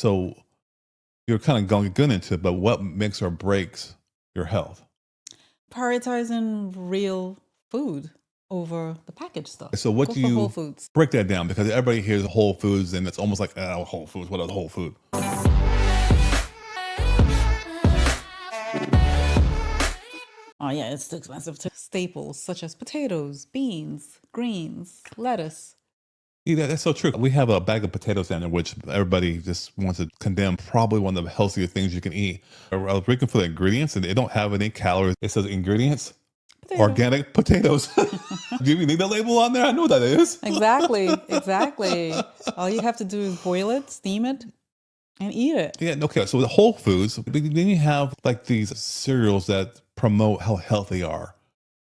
So you're kind of going good into it, but what makes or breaks your health? Prioritizing real food over the packaged stuff. So what Go do for Whole you Foods. break that down? Because everybody hears Whole Foods and it's almost like, oh, Whole Foods, what is Whole Food? Oh yeah, it's too expensive. Staples such as potatoes, beans, greens, lettuce. Yeah, that's so true. We have a bag of potatoes down there, which everybody just wants to condemn. Probably one of the healthiest things you can eat. I was looking for the ingredients, and they don't have any calories. It says ingredients, Potato. organic potatoes. Do you need the label on there? I know what that is. Exactly. All you have to do is boil it, steam it, and eat it. Yeah, okay. So the Whole Foods, but then you have like these cereals that promote how healthy they are,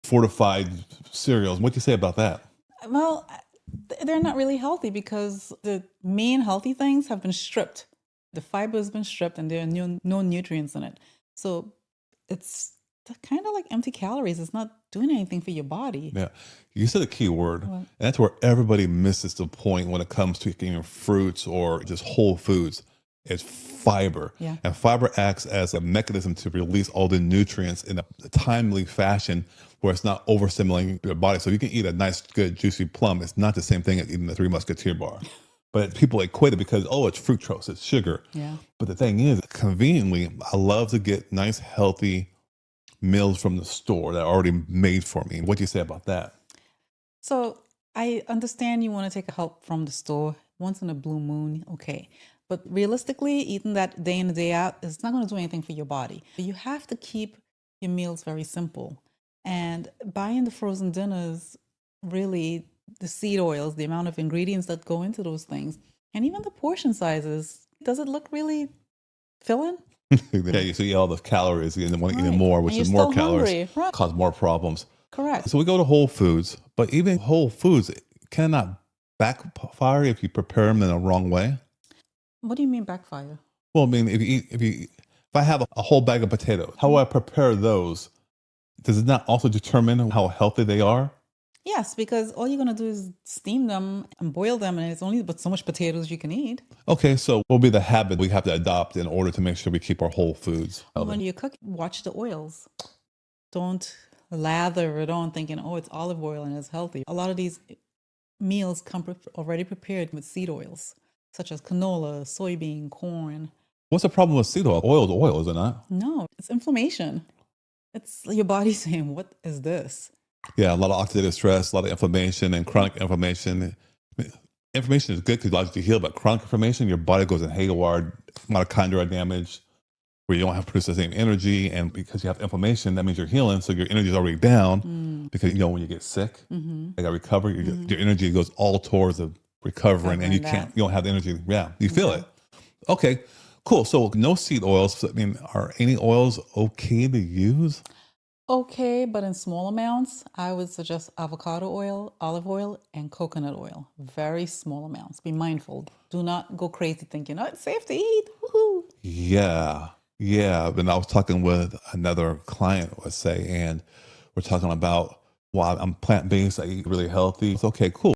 fortified cereals. What do you say about that? Well, they're not really healthy because the main healthy things have been stripped. The fiber has been stripped and there are no nutrients in it. So it's kind of like empty calories. It's not doing anything for your body. Yeah, you said a key word, What? and that's where everybody misses the point when it comes to eating fruits or just whole foods. It's fiber, Yeah. and fiber acts as a mechanism to release all the nutrients in a timely fashion where it's not overstimulating your body. So you can eat a nice, good, juicy plum. It's not the same thing as eating the Three Musketeer bar. But people equate it because, oh, it's fructose, it's sugar. Yeah. But the thing is, conveniently, I love to get nice, healthy meals from the store that are already made for me. What do you say about that? So I understand you want to take help from the store once in a blue moon, okay. But realistically, eating that day in and day out is not going to do anything for your body. You have to keep your meals very simple. And buying the frozen dinners, really, the seed oils, the amount of ingredients that go into those things, and even the portion sizes, does it look really filling? Yeah, you see all the calories and then want to eat Right. more, And which you're is more still calories, hungry. Right. cause more problems. Correct. So we go to Whole Foods, but even Whole Foods cannot backfire if you prepare them in the wrong way. What do you mean backfire? Well, I mean, if I have a whole bag of potatoes, how I prepare those, does it not also determine how healthy they are? Yes, because all you're going to do is steam them and boil them, and it's only but so much potatoes you can eat. Okay, so what will be the habit we have to adopt in order to make sure we keep our whole foods When healthy? you cook, watch the oils. Don't lather it on thinking, oh, it's olive oil and it's healthy. A lot of these meals come already prepared with seed oils, such as canola, soybean, corn. What's the problem with seed oil? Oil is oil, is it not? No, it's inflammation. It's your body saying, what is this? Yeah, a lot of oxidative stress, a lot of inflammation and chronic inflammation. Inflammation is good because it allows you to heal, but chronic inflammation, your body goes in haywire, mitochondria damage, where you don't have to produce the same energy. And because you have inflammation, that means you're healing. So your energy is already down because, when you get sick, you got to recover, your energy goes all towards the recovering and you don't have the energy. Yeah, you feel it. Okay, cool. So no seed oils. I mean, are any oils okay to use? Okay, but in small amounts, I would suggest avocado oil, olive oil, and coconut oil. Very small amounts. Be mindful. Do not go crazy thinking, oh, it's safe to eat. Woohoo. Yeah. Yeah. And I was talking with another client, let's say, and we're talking about, well, I'm plant based, I eat really healthy. It's okay, cool.